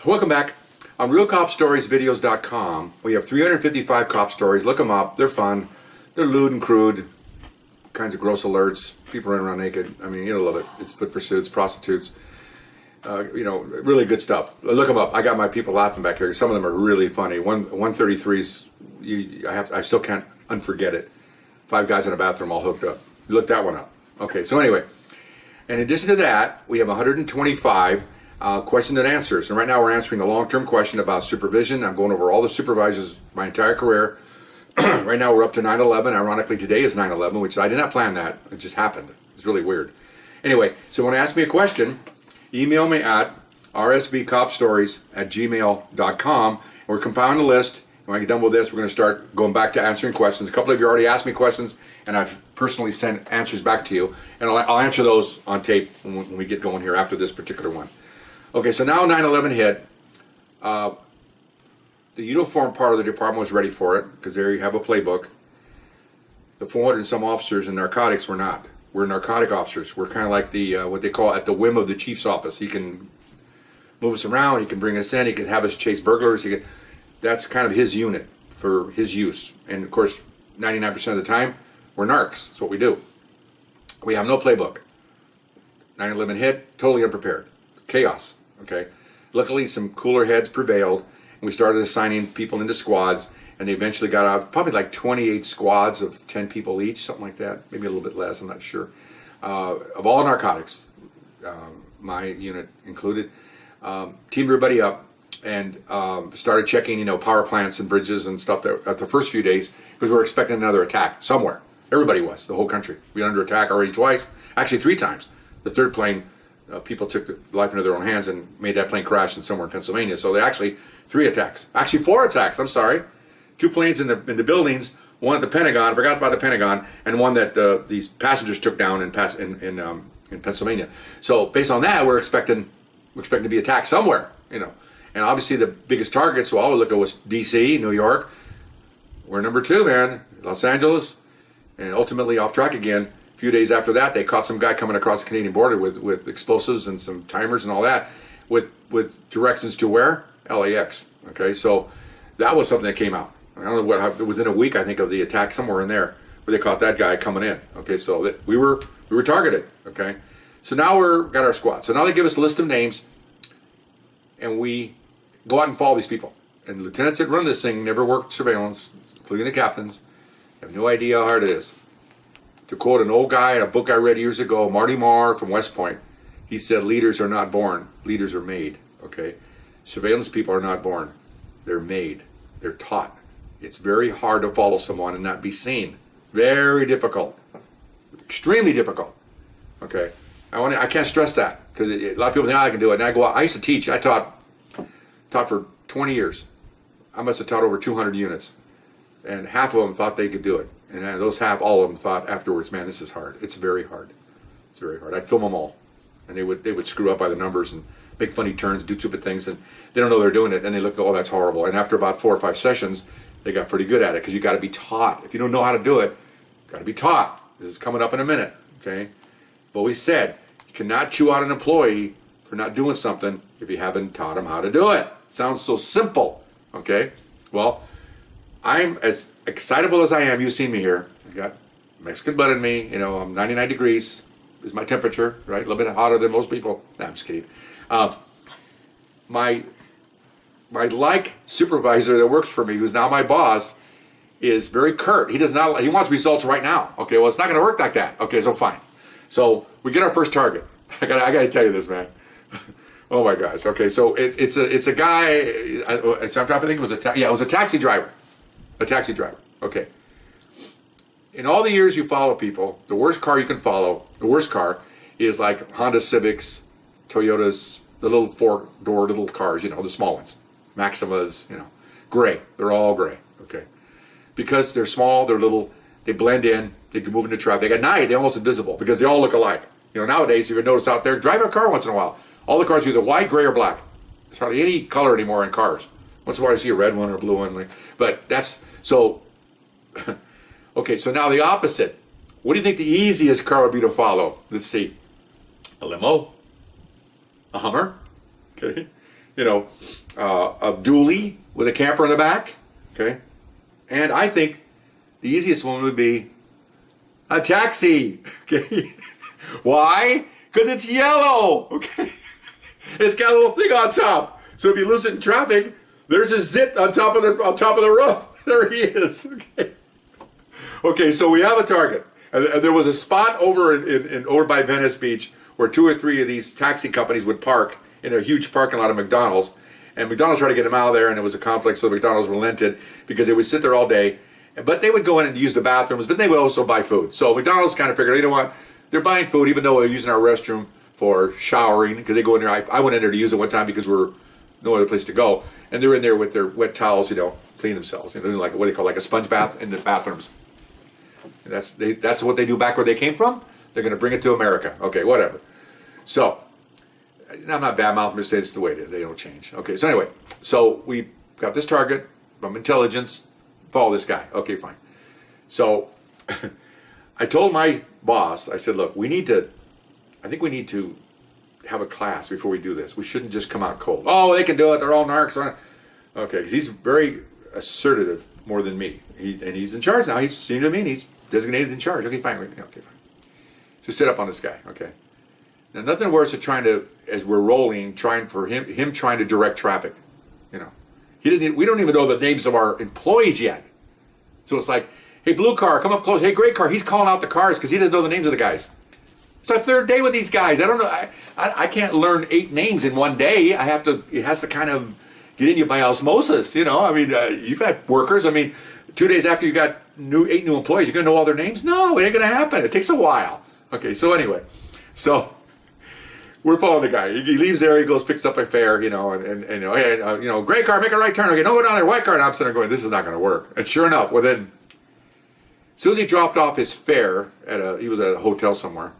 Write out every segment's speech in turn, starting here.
Welcome back. On RealCopStoriesVideos.com, we have 355 cop stories. Look them up. They're fun. They're lewd and crude. Kinds of gross alerts. People running around naked. I mean, you'll love it. It's foot pursuits, prostitutes. Really good stuff. Look them up. I got my people laughing back here. Some of them are really funny. 133's, I still can't unforget it. 5 guys in a bathroom all hooked up. You look that one up. Okay, so anyway, in addition to that, we have 125 questions and answers. And right now we're answering a long-term question about supervision. I'm going over all the supervisors my entire career. Right now we're up to 9/11. Ironically, today is 9/11, which I did not plan that. It just happened. It's really weird. Anyway, so when you ask me a question, email me at rsbcopstories@gmail.com. And we're compiling a list. And when I get done with this, we're going to start going back to answering questions. A couple of you already asked me questions, and I've personally sent answers back to you. And I'll answer those on tape when we get going here after this particular one. Okay, so now 9/11 hit. The uniform part of the department was ready for it, because there you have a playbook. The 400 and some officers in narcotics were not. We're narcotic officers. We're kind of like the what they call at the whim of the chief's office. He can move us around. He can bring us in. He can have us chase burglars. That's kind of his unit for his use. And of course, 99% of the time, we're narcs. That's what we do. We have no playbook. 9/11 hit, totally unprepared. Chaos. Okay. Luckily, some cooler heads prevailed, and we started assigning people into squads, and they eventually got out probably like 28 squads of 10 people each, something like that, maybe a little bit less, I'm not sure, of all narcotics, my unit included. Teamed everybody up and started checking, power plants and bridges and stuff at the first few days, because we were expecting another attack somewhere. Everybody was, the whole country. We were under attack already twice, actually 3 times. The third plane, people took life into their own hands and made that plane crash somewhere in Pennsylvania. So they actually 3 attacks, actually 4 attacks. I'm sorry, 2 planes in the buildings, one at the Pentagon. I forgot about the Pentagon, and one that these passengers took down in Pennsylvania. So based on that, we're expecting to be attacked somewhere, And obviously the biggest targets, well, we look at was D.C., New York. We're number 2, man. Los Angeles, and ultimately off track again. A few days after that, they caught some guy coming across the Canadian border with explosives and some timers and all that, with directions to where? LAX. Okay, so that was something that came out. I don't know what, it was in a week, I think, of the attack, somewhere in there, where they caught that guy coming in. Okay, so we were targeted. Okay, so now got our squad. So now they give us a list of names, and we go out and follow these people. And the lieutenants that run this thing never worked surveillance, including the captains. Have no idea how hard it is. To quote an old guy in a book I read years ago, Marty Marr from West Point, he said, leaders are not born, leaders are made. Okay, surveillance people are not born, they're made, they're taught. It's very hard to follow someone and not be seen. Very difficult, extremely difficult. Okay, I can't stress that, because a lot of people think, I can do it. And I go out, I used to teach, I taught for 20 years. I must have taught over 200 units, and half of them thought they could do it. And those all of them thought afterwards, man, this is hard. It's very hard. It's very hard. I'd film them all, and they would screw up by the numbers and make funny turns, do stupid things, and they don't know they're doing it, and they look, oh, that's horrible. And after about 4 or 5 sessions, they got pretty good at it, because you got to be taught. If you don't know how to do it, you got to be taught. This is coming up in a minute. Okay, but we said you cannot chew out an employee for not doing something if you haven't taught them how to do it. Sounds so simple. Okay, well, I'm as excitable as I am. You've seen me here. I got Mexican blood in me. I'm 99 degrees is my temperature, right? A little bit hotter than most people. No, I'm just kidding. My supervisor that works for me, who's now my boss, is very curt. He wants results right now. Okay, well, it's not going to work like that. Okay, so fine. So we get our first target. I got to tell you this, man. Oh my gosh. Okay, so it's a guy. I'm trying to think. It was a taxi driver. A taxi driver. Okay. In all the years you follow people, the worst car you can follow, the worst car, is like Honda Civics, Toyotas, the little 4-door little cars, the small ones. Maximas, gray. They're all gray. Okay. Because they're small, they're little, they blend in, they can move into traffic. At night, they're almost invisible because they all look alike. Nowadays, you would notice out there, driving a car once in a while, all the cars are either white, gray, or black. There's hardly any color anymore in cars. Once in a while, you see a red one or a blue one. But that's, so, okay, so now the opposite. What do you think the easiest car would be to follow? Let's see. A limo? A Hummer? Okay. a dually with a camper in the back, okay? And I think the easiest one would be a taxi, okay? Why? Because it's yellow, okay? It's got a little thing on top, so if you lose it in traffic, there's a zit on top of the roof. There he is, okay? Okay, so we have a target, and there was a spot over over by Venice Beach where 2 or 3 of these taxi companies would park in a huge parking lot of McDonald's, and McDonald's tried to get them out of there, and it was a conflict, so McDonald's relented because they would sit there all day, but they would go in and use the bathrooms, but they would also buy food. So McDonald's kind of figured, you know what, they're buying food even though they're using our restroom for showering, because they go in there. I went in there to use it one time because we're no other place to go, and they're in there with their wet towels, clean themselves, like what they call like a sponge bath in the bathrooms. And that's what they do back where they came from. They're going to bring it to America. Okay, whatever. So I'm not bad mouthing, just say it's the way it is. They don't change. Okay, so anyway, so we got this target from intelligence. Follow this guy. Okay, fine. So I told my boss, I said, look, I think we need to have a class before we do this. We shouldn't just come out cold. Oh, they can do it. They're all narcs. Okay, because he's very assertive more than me. And he's in charge now. He's senior to me, and he's designated in charge. Okay, fine. Okay, fine. So sit up on this guy. Okay. Now, nothing worse than as we're rolling, trying to direct traffic. We don't even know the names of our employees yet. So it's like, hey, blue car, come up close. Hey, gray car. He's calling out the cars because he doesn't know the names of the guys. It's our 3rd day with these guys. I don't know. I can't learn 8 names in one day. It has to kind of get in you by osmosis. You've had workers. 2 days after you got 8 new employees, you're going to know all their names? No, it ain't going to happen. It takes a while. Okay, so anyway. So we're following the guy. He leaves there, he goes, picks up a fare, hey, gray car, make a right turn. Okay, don't go down there, white car. And I'm sitting there going, this is not going to work. And sure enough, as soon as he dropped off his fare he was at a hotel somewhere,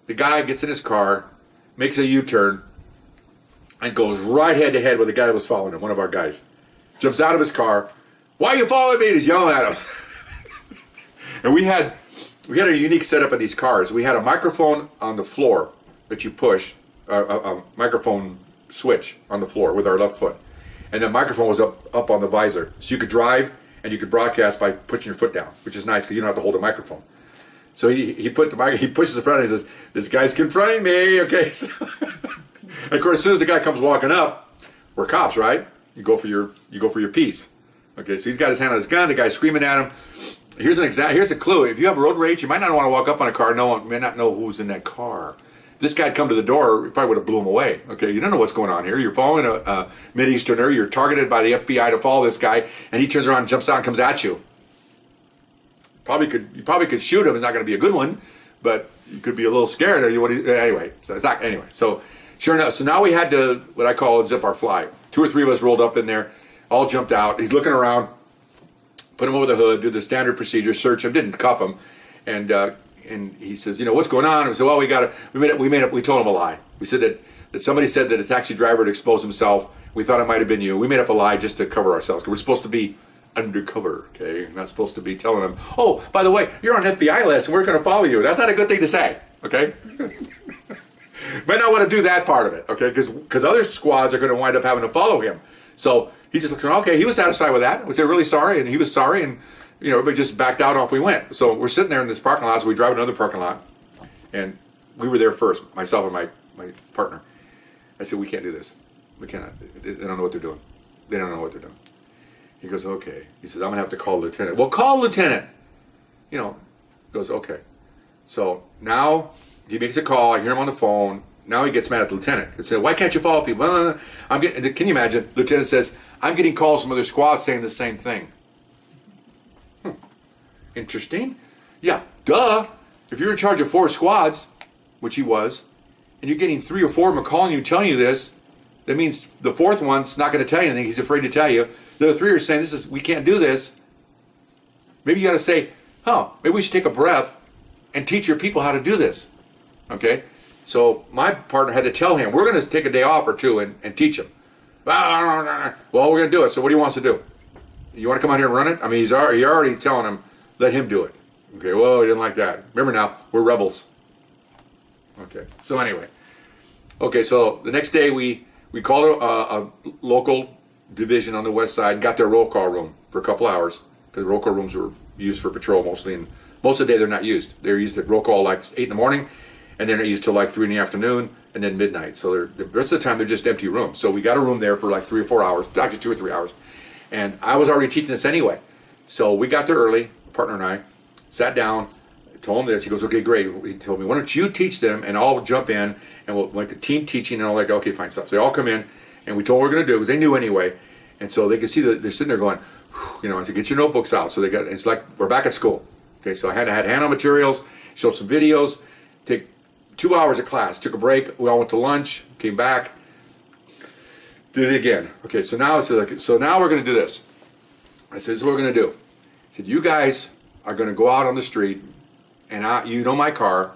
the guy gets in his car, makes a U-turn, and goes right head to head with the guy that was following him, one of our guys. Jumps out of his car. Why are you following me? And he's yelling at him. And we had a unique setup of these cars. We had a microphone on the floor that you push, a microphone switch on the floor with our left foot. And the microphone was up on the visor. So you could drive and you could broadcast by pushing your foot down, which is nice because you don't have to hold the microphone. So he pushes the front and he says, this guy's confronting me, okay? So, and of course, as soon as the guy comes walking up, we're cops, right? You go for your piece. Okay, so he's got his hand on his gun, the guy's screaming at him. Here's a clue. If you have road rage, you might not want to walk up on a car. No one may not know who's in that car. If this guy had come to the door, he probably would have blew him away. Okay, you don't know what's going on here. You're following a Mideasterner. You're targeted by the FBI to follow this guy, and he turns around, jumps out, and comes at you. You probably could shoot him. It's not going to be a good one, but you could be a little scared. Anyway, so it's not anyway. So sure enough, so now we had to what I call zip our fly. 2 or 3 of us rolled up in there, all jumped out. He's looking around. Put him over the hood, do the standard procedure, search him, didn't cuff him, and he says, what's going on? And we said, well, we told him a lie. We said that somebody said that a taxi driver had exposed himself. We thought it might have been you. We made up a lie just to cover ourselves because we're supposed to be undercover, okay? We're not supposed to be telling them, oh, by the way, you're on an FBI list and we're going to follow you. That's not a good thing to say, okay? Might not want to do that part of it, okay? Because other squads are going to wind up having to follow him. So he just looked around, okay, he was satisfied with that. We said, really sorry, and he was sorry, and everybody just backed out, off we went. So we're sitting there in this parking lot, so we drive another parking lot, and we were there first, myself and my partner. I said, we can't do this. We cannot. They don't know what they're doing. They don't know what they're doing. He goes, okay. He says, I'm going to have to call the lieutenant. Well, call the lieutenant. Goes, okay. So now he makes a call. I hear him on the phone. Now he gets mad at the lieutenant. He said, why can't you follow people? Can you imagine? The lieutenant says, I'm getting calls from other squads saying the same thing. Interesting. Yeah, duh. If you're in charge of 4 squads, which he was, and you're getting 3 or 4 of them calling you, telling you this, that means the 4th one's not going to tell you anything. He's afraid to tell you. The other 3 are saying, we can't do this. Maybe you got to say, maybe we should take a breath and teach your people how to do this. Okay? So my partner had to tell him, we're going to take a day off or 2 and teach him. Well, we're going to do it. So what do you want us to do? You want to come out here and run it? He's already telling him, let him do it. Okay, well, he didn't like that. Remember now, we're rebels. Okay, so anyway. Okay, so the next day we We called a local division on the west side and got their roll call room for a couple hours, because roll call rooms were used for patrol mostly, and most of the day they're not used. They're used at roll call like 8 in the morning, and then they're used till like 3 in the afternoon, and then midnight. So the rest of the time they're just empty rooms. So we got a room there for like 3 or 4 hours, actually 2 or 3 hours, and I was already teaching this anyway. So we got there early, partner and I, sat down, told him this. He goes, okay, great. He told me, why don't you teach them, and I'll jump in, and we'll like a team teaching, and I'm like, okay, fine stuff. So they all come in, and we told them what we're going to do, because they knew anyway, and so they could see that they're sitting there going, you know, I said, get your notebooks out. So they got, it's like we're back at school. Okay, so I had handout materials, showed some videos, take 2 hours of class, took a break, we all went to lunch, came back, did it again. Okay, so now it's like, so now we're going to do this. I said, this is what we're going to do. I said, you guys are going to go out on the street, and you know my car.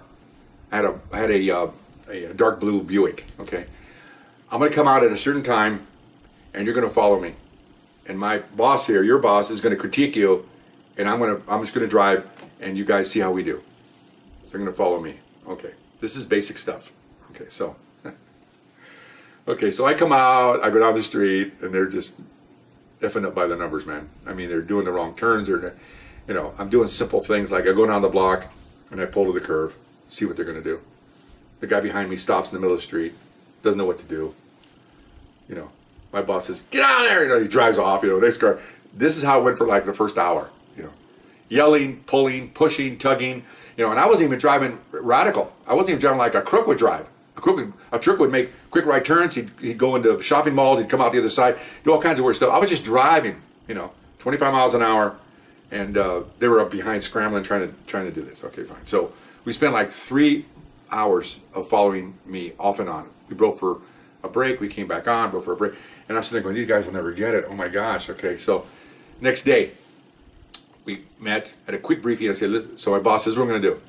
I had a dark blue Buick. Okay, I'm going to come out at a certain time, and you're going to follow me. And my boss here, your boss, is going to critique you, and I'm just going to drive, and you guys see how we do. So they're going to follow me. Okay, this is basic stuff. Okay, so I come out, I go down the street, and they're just effing up by the numbers, man. I mean, they're doing the wrong turns, or, you know, I'm doing simple things like I go down the block and I pull to the curve, see what they're going to do. The guy behind me stops in the middle of the street, doesn't know what to do. You know, my boss says, get out of there. You know, he drives off. You know, next car. This is how it went for like the first hour. You know, yelling, pulling, pushing, tugging. You know, and I wasn't even driving radical. I wasn't even driving like a crook would drive. A crook would make quick right turns. He'd go into shopping malls. He'd come out the other side, do all kinds of weird stuff. I was just driving, you know, 25 miles an hour, and they were up behind scrambling, trying to do this. Okay, fine. So we spent like 3 hours of following me off and on. We broke for a break. We came back on, broke for a break, and I'm sitting there going, these guys will never get it. Oh my gosh. Okay, so next day we met, had a quick briefing. I said, listen, so my boss says, what we're going to do.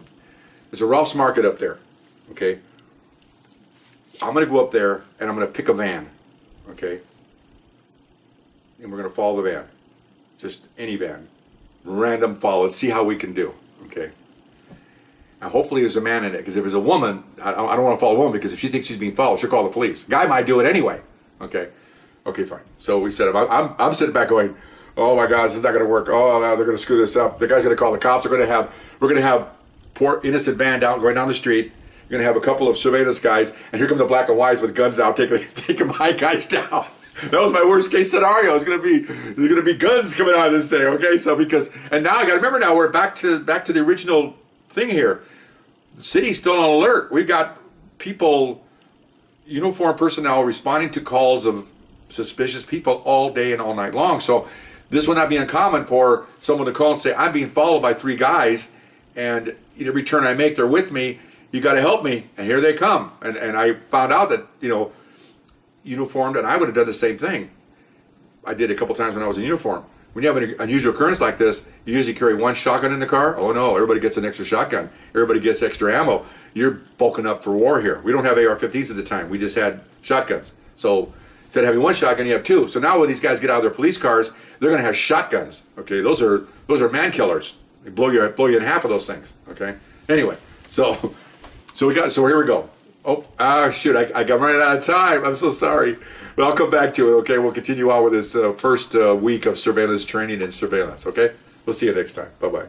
There's a Ralph's Market up there. Okay. I'm going to go up there and I'm going to pick a van, okay? And we're going to follow the van, just any van, random follow. Let's see how we can do, okay? And hopefully there's a man in it, because if there's a woman, I don't want to follow a woman, because if she thinks she's being followed, she'll call the police. Guy might do it anyway, okay? Okay, fine. So we set up. I'm sitting back going, oh my gosh, this is not going to work. Oh, no, they're going to screw this up. The guy's going to call the cops. We're going to have poor innocent van going down the street. You're going to have a couple of surveillance guys, and here come the black and whites with guns out, taking my guys down. That was my worst case scenario. There's going to be guns coming out of this thing. Okay, so and now I got to remember, now we're back to the original thing here. The city's still on alert. We've got people, uniformed personnel, responding to calls of suspicious people all day and all night long. So this would not be uncommon for someone to call and say, I'm being followed by 3 guys, and in every turn I make, they're with me. You got to help me, and here they come. And I found out that, you know, uniformed, and I would have done the same thing. I did a couple times when I was in uniform. When you have an unusual occurrence like this, you usually carry 1 shotgun in the car. Oh no, everybody gets an extra shotgun. Everybody gets extra ammo. You're bulking up for war here. We don't have AR-15s at the time. We just had shotguns. So instead of having 1 shotgun, you have 2. So now when these guys get out of their police cars, they're going to have shotguns. Okay, those are man killers. They blow you in half of those things. Okay. Anyway, so here we go. Oh, shoot, I got running out of time. I'm so sorry. But I'll come back to it, okay? We'll continue on with this first week of surveillance training and surveillance, okay? We'll see you next time. Bye-bye.